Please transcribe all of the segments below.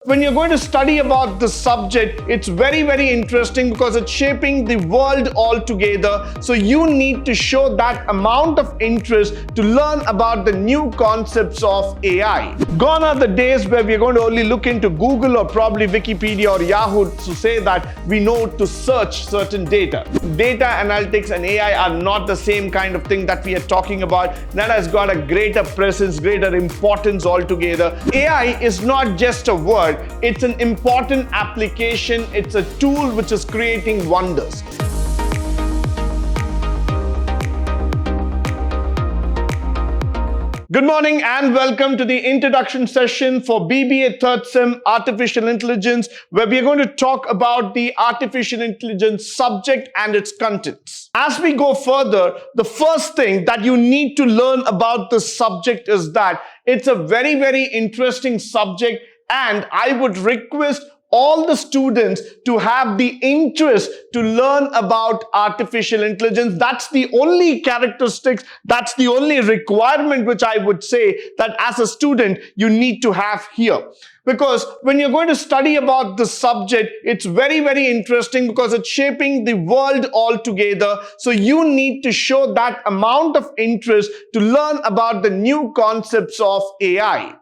When you're going to study about this subject, it's very interesting because it's shaping the world altogether. So you need to show that amount of interest to learn about the new concepts of AI. Gone are the days where we're going to only look into Google or probably Wikipedia or Yahoo to say that we know to search certain data. Data analytics and AI are not the same kind of thing that we are talking about. That has got a greater presence, greater importance altogether. AI is not just a word. It's an important application. It's a tool which is creating wonders. Good morning and welcome to the introduction session for B.Ba third sem Artificial Intelligence, where we are going to talk about the artificial intelligence subject and its contents. As we go further, the first thing that you need to learn about this subject is that it's a very interesting subject, and I would request all the students to have the interest to learn about artificial intelligence. That's the only characteristics, that's the only requirement which I would say that as a student you need to have here. Because when you're going to study about this subject, it's very interesting because it's shaping the world altogether. So you need to show that amount of interest to learn about the new concepts of AI.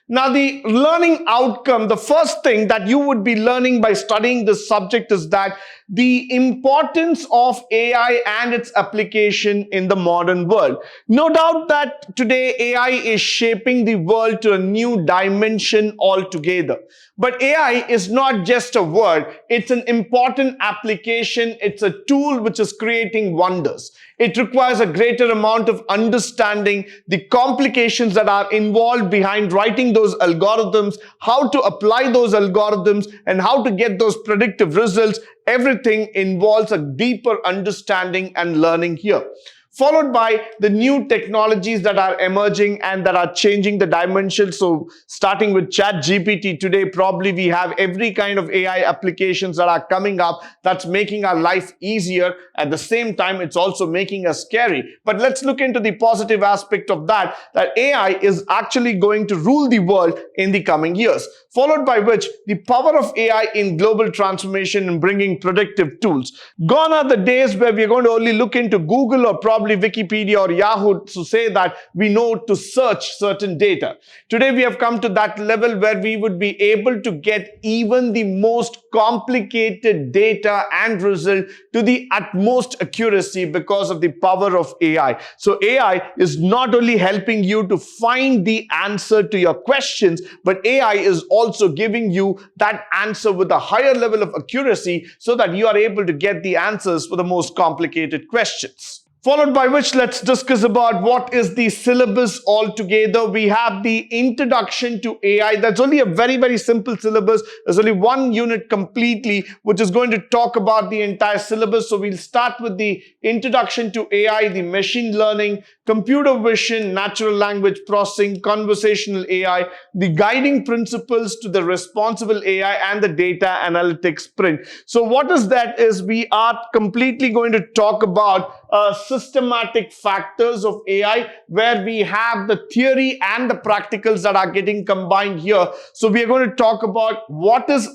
Now, the learning outcome, the first thing that you would be learning by studying this subject is that the importance of AI and its application in the modern world. No doubt that today AI is shaping the world to a new dimension altogether. But AI is not just a word, it's an important application, it's a tool which is creating wonders. It requires a greater amount of understanding the complications that are involved behind writing those algorithms, how to apply those algorithms, and how to get those predictive results. Everything involves a deeper understanding and learning here. Followed by the new technologies that are emerging and that are changing the dimension. So starting with ChatGPT today, probably we have every kind of AI applications that are coming up that's making our life easier. At the same time, it's also making us scary. But let's look into the positive aspect of that AI is actually going to rule the world in the coming years. Followed by which the power of AI in global transformation and bringing predictive tools. Gone are the days where we're going to only look into Google or probably Wikipedia or Yahoo to say that we know to search certain data. Today we have come to that level where we would be able to get even the most complicated data and result to the utmost accuracy because of the power of AI. So AI is not only helping you to find the answer to your questions, but AI is also giving you that answer with a higher level of accuracy so that you are able to get the answers for the most complicated questions. Followed by which, let's discuss about what is the syllabus altogether. We have the introduction to AI. That's only a very simple syllabus. There's only one unit completely which is going to talk about the entire syllabus. So we'll start with the introduction to AI, the machine learning, computer vision, natural language processing, conversational AI, the guiding principles to the responsible AI, and the data analytics sprint. So what is that is we are completely going to talk about systematic factors of AI, where we have the theory and the practicals that are getting combined here. So we are going to talk about what is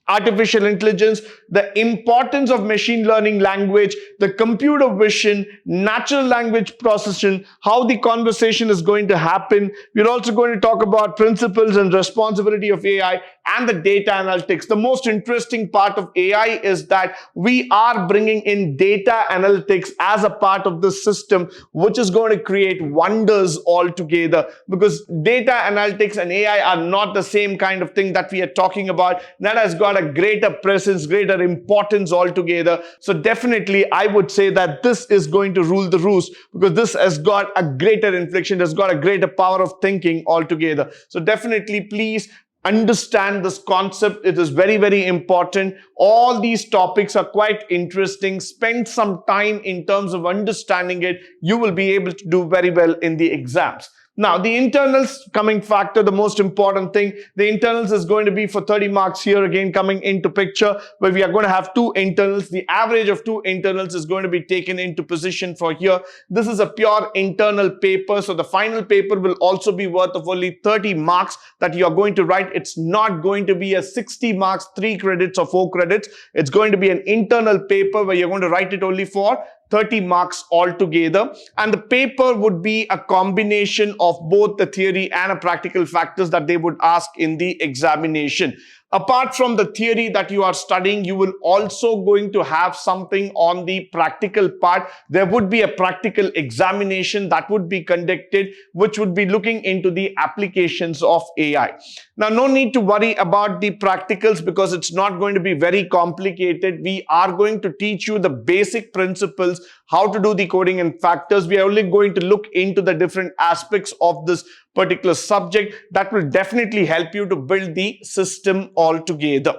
artificial intelligence, the importance of machine learning language, the computer vision, natural language processing, how the conversation is going to happen. We're also going to talk about principles and responsibility of AI and the data analytics. The most interesting part of AI is that we are bringing in data analytics as a part of the system, which is going to create wonders altogether, because data analytics and AI are not the same kind of thing that we are talking about. That has got a greater presence, greater importance altogether. So definitely I would say that this is going to rule the roost, because this has got a greater inflection, has got a greater power of thinking altogether. So definitely please understand this concept. It is very important. All these topics are quite interesting. Spend some time in terms of understanding it. You will be able to do very well in the exams. Now, the internals coming factor, the most important thing, the internals is going to be for 30 marks here again coming into picture, where we are going to have 2 internals. The average of 2 internals is going to be taken into position for here. This is a pure internal paper, so the final paper will also be worth of only 30 marks that you are going to write. It's not going to be a 60 marks, 3 credits or 4 credits. It's going to be an internal paper where you're going to write it only for 30 marks altogether, and the paper would be a combination of both the theory and a practical factors that they would ask in the examination. Apart from the theory that you are studying, you will also going to have something on the practical part. There would be a practical examination that would be conducted, which would be looking into the applications of AI. Now, no need to worry about the practicals because it's not going to be very complicated. We are going to teach you the basic principles, how to do the coding and factors. We are only going to look into the different aspects of this particular subject that will definitely help you to build the system altogether.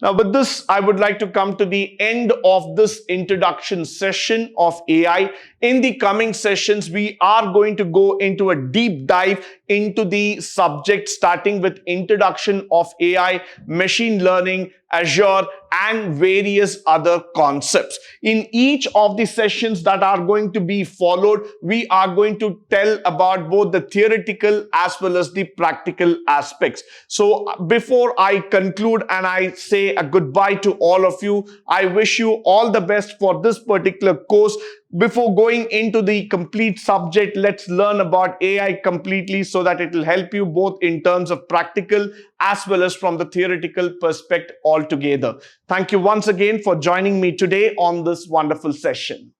Now, with this, I would like to come to the end of this introduction session of AI. In the coming sessions, we are going to go into a deep dive into the subject, starting with introduction of AI, machine learning, Azure, and various other concepts. In each of the sessions that are going to be followed, we are going to tell about both the theoretical as well as the practical aspects. So before I conclude and I say a goodbye to all of you, I wish you all the best for this particular course. Before going into the complete subject, let's learn about AI completely so that it will help you both in terms of practical as well as from the theoretical perspective altogether. Thank you once again for joining me today on this wonderful session.